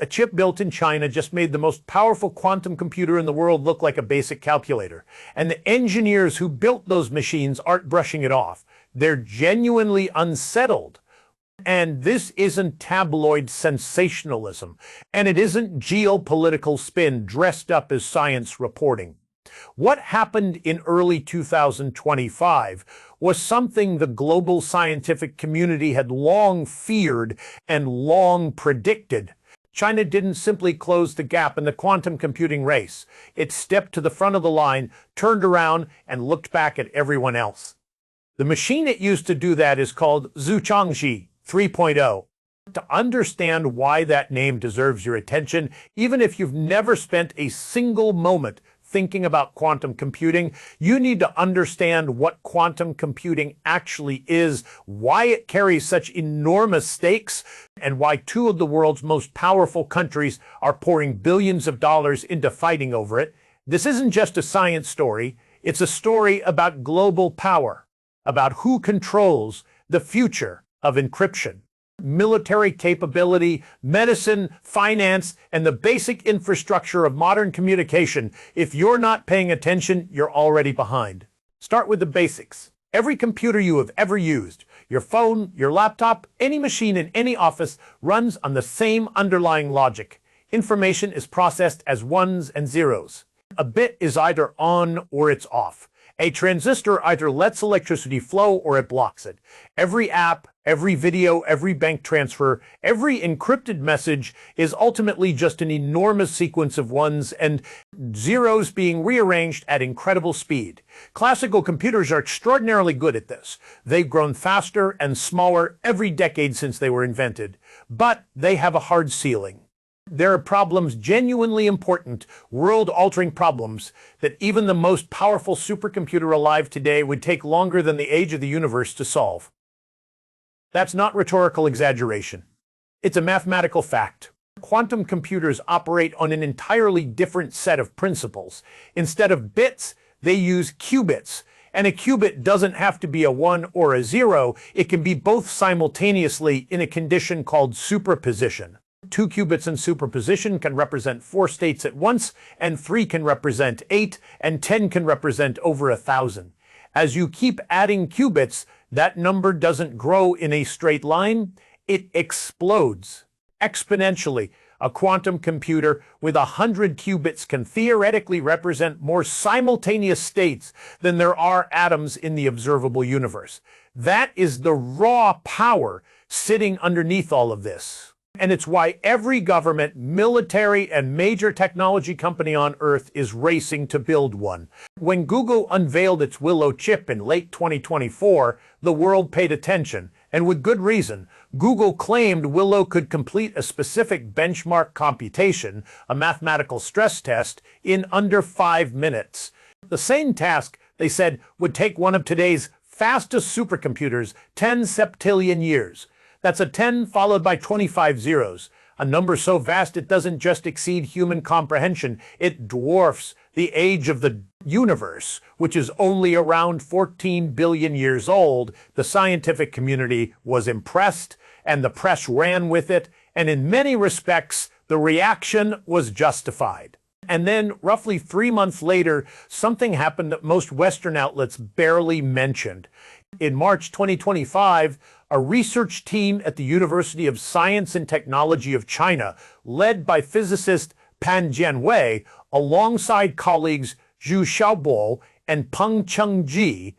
A chip built in China just made the most powerful quantum computer in the world look like a basic calculator. And the engineers who built those machines aren't brushing it off. They're genuinely unsettled. And this isn't tabloid sensationalism, and it isn't geopolitical spin dressed up as science reporting. What happened in early 2025 was something the global scientific community had long feared and long predicted. China didn't simply close the gap in the quantum computing race. It stepped to the front of the line, turned around, and looked back at everyone else. The machine it used to do that is called Zhuangzi 3.0. To understand why that name deserves your attention, even if you've never spent a single moment thinking about quantum computing, you need to understand what quantum computing actually is, why it carries such enormous stakes, and why two of the world's most powerful countries are pouring billions of dollars into fighting over it. This isn't just a science story, it's a story about global power, about who controls the future of encryption. Military capability, medicine, finance, and the basic infrastructure of modern communication. If you're not paying attention, you're already behind. Start with the basics. Every computer you have ever used, your phone, your laptop, any machine in any office, runs on the same underlying logic. Information is processed as ones and zeros. A bit is either on or it's off. A transistor either lets electricity flow or it blocks it. Every app, every video, every bank transfer, every encrypted message is ultimately just an enormous sequence of ones and zeros being rearranged at incredible speed. Classical computers are extraordinarily good at this. They've grown faster and smaller every decade since they were invented, but they have a hard ceiling. There are problems genuinely important, world-altering problems, that even the most powerful supercomputer alive today would take longer than the age of the universe to solve. That's not rhetorical exaggeration. It's a mathematical fact. Quantum computers operate on an entirely different set of principles. Instead of bits, they use qubits. And a qubit doesn't have to be a 1 or a 0. It can be both simultaneously in a condition called superposition. 2 qubits in superposition can represent 4 states at once, and 3 can represent 8, and 10 can represent over 1,000. As you keep adding qubits, that number doesn't grow in a straight line, it explodes exponentially. A quantum computer with 100 qubits can theoretically represent more simultaneous states than there are atoms in the observable universe. That is the raw power sitting underneath all of this. And it's why every government, military, and major technology company on Earth is racing to build one. When Google unveiled its Willow chip in late 2024, the world paid attention, and with good reason. Google claimed Willow could complete a specific benchmark computation, a mathematical stress test, in under 5 minutes. The same task, they said, would take one of today's fastest supercomputers 10 septillion years. That's a 10 followed by 25 zeros, a number so vast it doesn't just exceed human comprehension, it dwarfs the age of the universe, which is only around 14 billion years old. The scientific community was impressed, and the press ran with it, and in many respects, the reaction was justified. And then, roughly 3 months later, something happened that most Western outlets barely mentioned. In March 2025, a research team at the University of Science and Technology of China, led by physicist Pan Jianwei, alongside colleagues Zhu Xiaobo and Peng Chengji,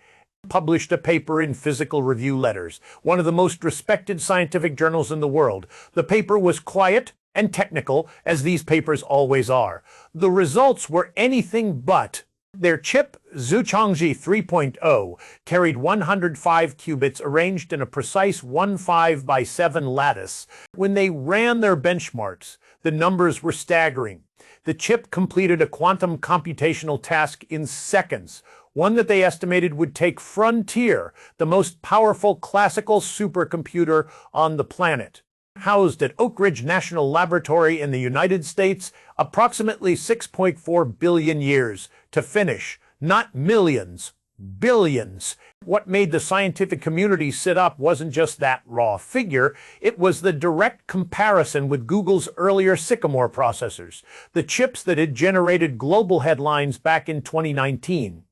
published a paper in Physical Review Letters, one of the most respected scientific journals in the world. The paper was quiet and technical, as these papers always are. The results were anything but. Their chip, Zhuangzi 3.0, carried 105 qubits arranged in a precise 1.5 by 7 lattice. When they ran their benchmarks, the numbers were staggering. The chip completed a quantum computational task in seconds, one that they estimated would take Frontier, the most powerful classical supercomputer on the planet. Housed at Oak Ridge National Laboratory in the United States, approximately 6.4 billion years to finish, not millions. Billions. What made the scientific community sit up wasn't just that raw figure, it was the direct comparison with Google's earlier Sycamore processors, the chips that had generated global headlines back in 2019.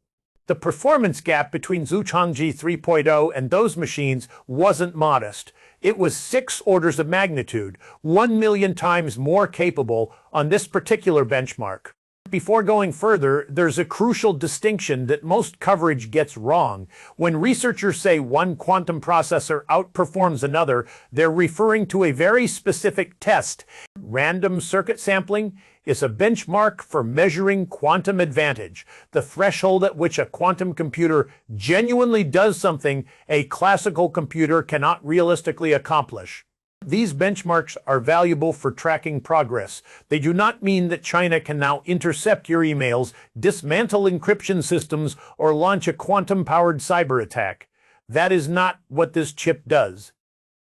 The performance gap between Zhuchangji 3.0 and those machines wasn't modest. It was 6 orders of magnitude, 1 million times more capable on this particular benchmark. Before going further, there's a crucial distinction that most coverage gets wrong. When researchers say one quantum processor outperforms another, they're referring to a very specific test. Random circuit sampling is a benchmark for measuring quantum advantage, the threshold at which a quantum computer genuinely does something a classical computer cannot realistically accomplish. These benchmarks are valuable for tracking progress. They do not mean that China can now intercept your emails, dismantle encryption systems, or launch a quantum-powered cyber attack. That is not what this chip does.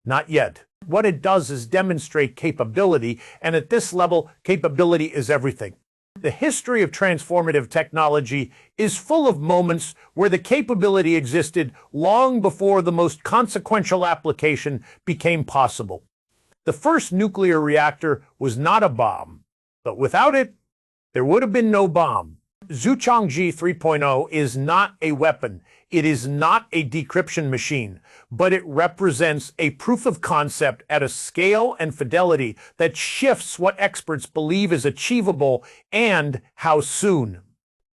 Not yet. What it does is demonstrate capability, and at this level, capability is everything. The history of transformative technology is full of moments where the capability existed long before the most consequential application became possible. The first nuclear reactor was not a bomb, but without it, there would have been no bomb. Zhuchangji 3.0 is not a weapon. It is not a decryption machine, but it represents a proof of concept at a scale and fidelity that shifts what experts believe is achievable and how soon.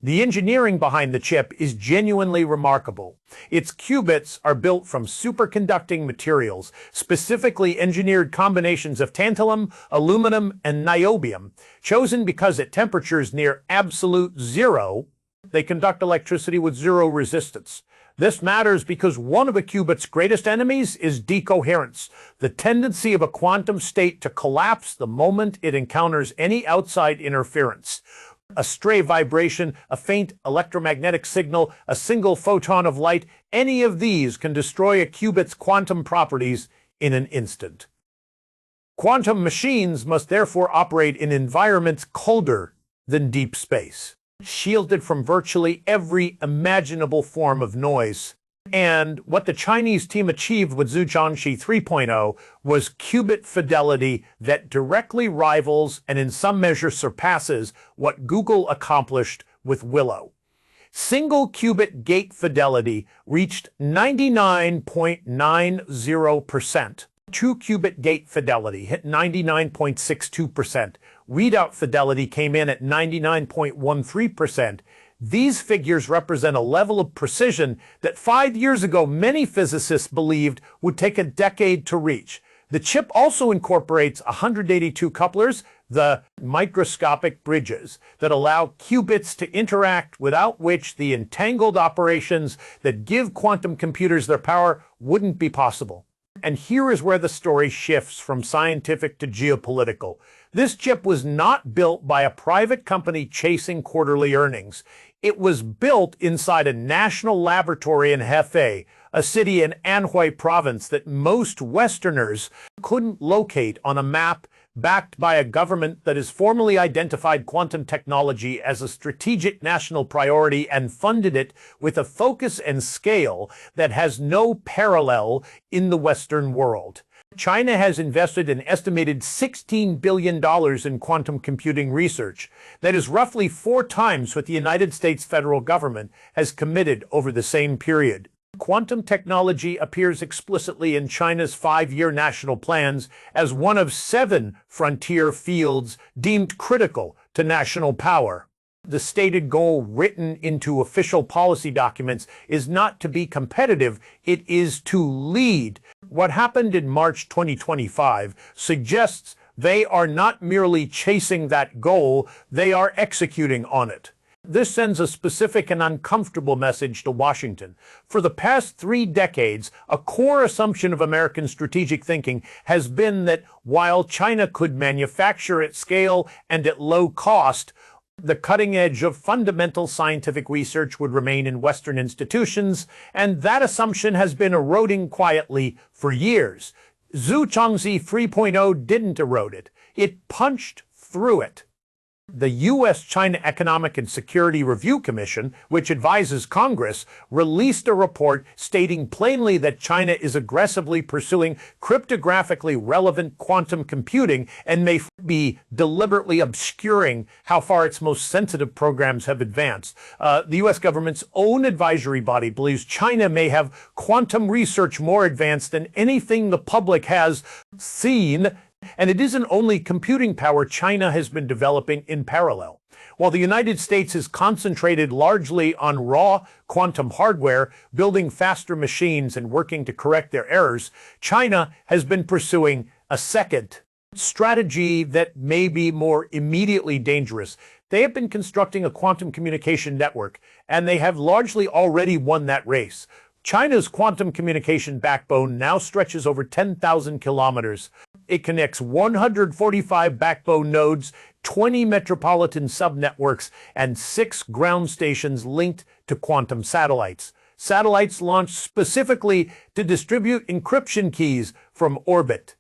The engineering behind the chip is genuinely remarkable. Its qubits are built from superconducting materials, specifically engineered combinations of tantalum, aluminum, and niobium, chosen because at temperatures near absolute zero, they conduct electricity with zero resistance. This matters because one of a qubit's greatest enemies is decoherence, the tendency of a quantum state to collapse the moment it encounters any outside interference. A stray vibration, a faint electromagnetic signal, a single photon of light, any of these can destroy a qubit's quantum properties in an instant. Quantum machines must therefore operate in environments colder than deep space, shielded from virtually every imaginable form of noise. And what the Chinese team achieved with Zhuchangji 3.0 was qubit fidelity that directly rivals and in some measure surpasses what Google accomplished with Willow. Single qubit gate fidelity reached 99.90%. 2-qubit gate fidelity hit 99.62%. Readout fidelity came in at 99.13%. These figures represent a level of precision that 5 years ago many physicists believed would take a decade to reach. The chip also incorporates 182 couplers, the microscopic bridges that allow qubits to interact, without which the entangled operations that give quantum computers their power wouldn't be possible. And here is where the story shifts from scientific to geopolitical. This chip was not built by a private company chasing quarterly earnings. It was built inside a national laboratory in Hefei, a city in Anhui province that most Westerners couldn't locate on a map, backed by a government that has formally identified quantum technology as a strategic national priority and funded it with a focus and scale that has no parallel in the Western world. China has invested an estimated $16 billion in quantum computing research. That is roughly 4 times what the United States federal government has committed over the same period. Quantum technology appears explicitly in China's 5-year national plans as one of 7 frontier fields deemed critical to national power. The stated goal written into official policy documents is not to be competitive, it is to lead. What happened in March 2025 suggests they are not merely chasing that goal, they are executing on it. This sends a specific and uncomfortable message to Washington. For the past 3 decades, a core assumption of American strategic thinking has been that while China could manufacture at scale and at low cost, the cutting edge of fundamental scientific research would remain in Western institutions, and that assumption has been eroding quietly for years. Zhuchangji 3.0 didn't erode it. It punched through it. The U.S.-China Economic and Security Review Commission, which advises Congress, released a report stating plainly that China is aggressively pursuing cryptographically relevant quantum computing and may be deliberately obscuring how far its most sensitive programs have advanced. The U.S. government's own advisory body believes China may have quantum research more advanced than anything the public has seen. And it isn't only computing power China has been developing in parallel. While the United States is concentrated largely on raw quantum hardware, building faster machines and working to correct their errors, China has been pursuing a second strategy that may be more immediately dangerous. They have been constructing a quantum communication network, and they have largely already won that race. China's quantum communication backbone now stretches over 10,000 kilometers. It connects 145 backbone nodes, 20 metropolitan subnetworks, and 6 ground stations linked to quantum satellites. Satellites launched specifically to distribute encryption keys from orbit.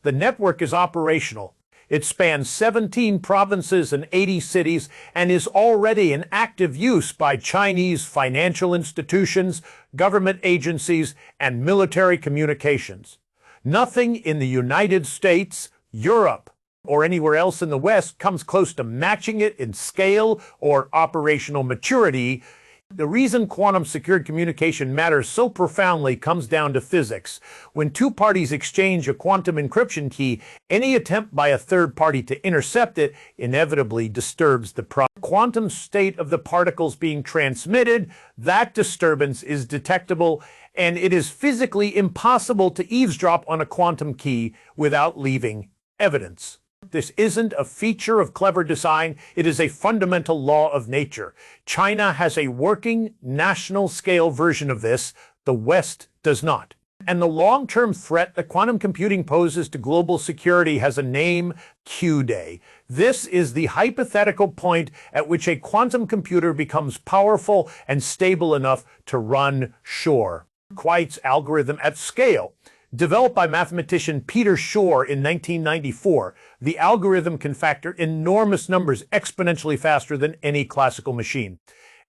The network is operational. It spans 17 provinces and 80 cities and is already in active use by Chinese financial institutions, government agencies, and military communications. Nothing in the United States, Europe, or anywhere else in the West comes close to matching it in scale or operational maturity. The reason quantum secured communication matters so profoundly comes down to physics. When two parties exchange a quantum encryption key, any attempt by a third party to intercept it inevitably disturbs the quantum state of the particles being transmitted. That disturbance is detectable, and it is physically impossible to eavesdrop on a quantum key without leaving evidence. This isn't a feature of clever design, it is a fundamental law of nature. China has a working, national-scale version of this, the West does not. And the long-term threat that quantum computing poses to global security has a name: Q-Day. This is the hypothetical point at which a quantum computer becomes powerful and stable enough to run Shor's algorithm at scale. Developed by mathematician Peter Shor in 1994, the algorithm can factor enormous numbers exponentially faster than any classical machine.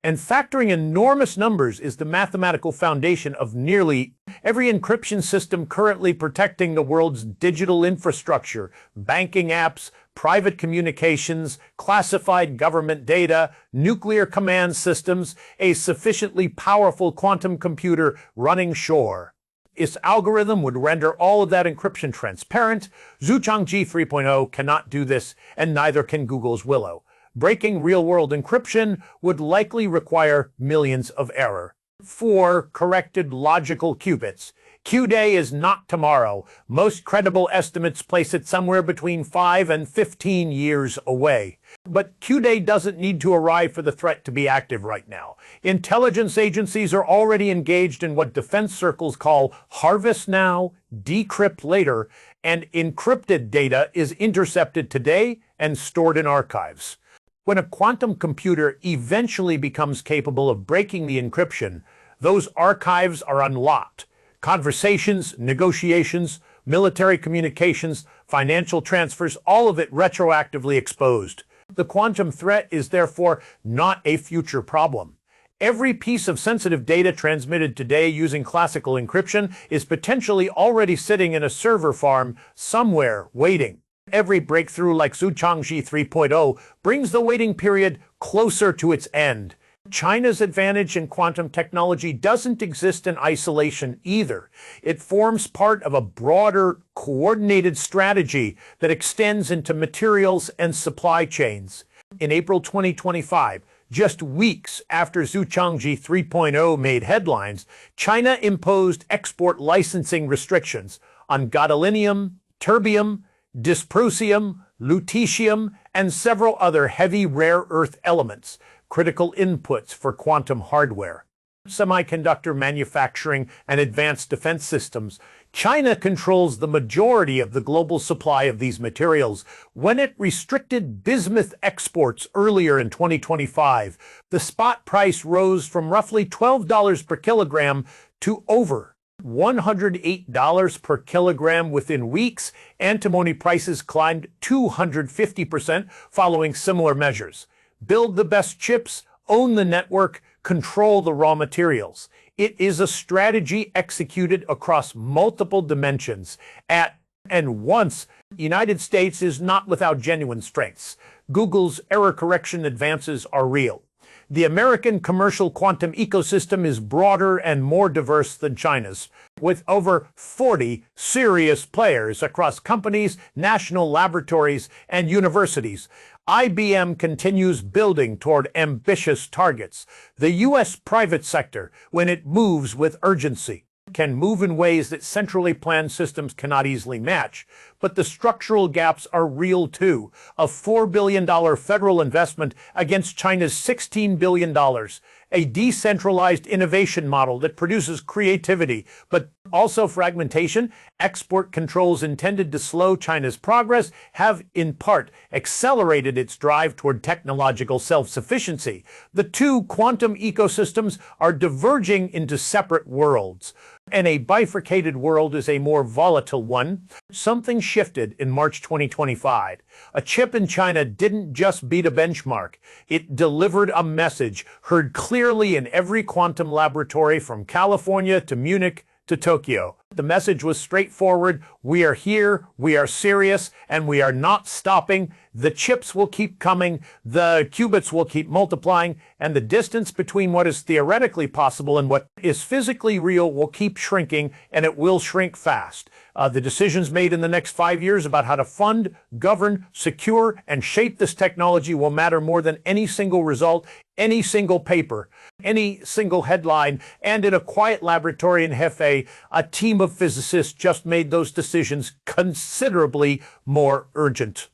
And factoring enormous numbers is the mathematical foundation of nearly every encryption system currently protecting the world's digital infrastructure, banking apps, private communications, classified government data, nuclear command systems. A sufficiently powerful quantum computer running Shor. Its algorithm would render all of that encryption transparent. Zhuangzi 3.0 cannot do this, and neither can Google's Willow. Breaking real-world encryption would likely require millions of error. 4 corrected logical qubits. Q-Day is not tomorrow. Most credible estimates place it somewhere between 5 and 15 years away. But Q-Day doesn't need to arrive for the threat to be active right now. Intelligence agencies are already engaged in what defense circles call harvest now, decrypt later, and encrypted data is intercepted today and stored in archives. When a quantum computer eventually becomes capable of breaking the encryption, those archives are unlocked. Conversations, negotiations, military communications, financial transfers, all of it retroactively exposed. The quantum threat is therefore not a future problem. Every piece of sensitive data transmitted today using classical encryption is potentially already sitting in a server farm somewhere waiting. Every breakthrough like Zhuangzi 3.0 brings the waiting period closer to its end. China's advantage in quantum technology doesn't exist in isolation either. It forms part of a broader, coordinated strategy that extends into materials and supply chains. In April 2025, just weeks after Zhuangzi 3.0 made headlines, China imposed export licensing restrictions on gadolinium, terbium, dysprosium, lutetium, and several other heavy rare earth elements, critical inputs for quantum hardware, semiconductor manufacturing, and advanced defense systems. China controls the majority of the global supply of these materials. When it restricted bismuth exports earlier in 2025, the spot price rose from roughly $12 per kilogram to over $108 per kilogram within weeks. Antimony prices climbed 250% following similar measures. Build the best chips, own the network, control the raw materials. It is a strategy executed across multiple dimensions at once. The United States is not without genuine strengths. Google's error correction advances are real. The American commercial quantum ecosystem is broader and more diverse than China's, with over 40 serious players across companies, national laboratories, and universities. IBM continues building toward ambitious targets. The U.S. private sector, when it moves with urgency, can move in ways that centrally planned systems cannot easily match. But the structural gaps are real too. A $4 billion federal investment against China's $16 billion. A decentralized innovation model that produces creativity, but also fragmentation. Export controls intended to slow China's progress have, in part, accelerated its drive toward technological self-sufficiency. The two quantum ecosystems are diverging into separate worlds. And a bifurcated world is a more volatile one. Something shifted in March 2025. A chip in China didn't just beat a benchmark. It delivered a message heard clearly in every quantum laboratory from California to Munich to Tokyo. The message was straightforward. We are here, we are serious, and we are not stopping. The chips will keep coming, the qubits will keep multiplying, and the distance between what is theoretically possible and what is physically real will keep shrinking, and it will shrink fast. The decisions made in the next 5 years about how to fund, govern, secure, and shape this technology will matter more than any single result, any single paper, any single headline. And in a quiet laboratory in Hefei, a team of physicists just made those decisions considerably more urgent.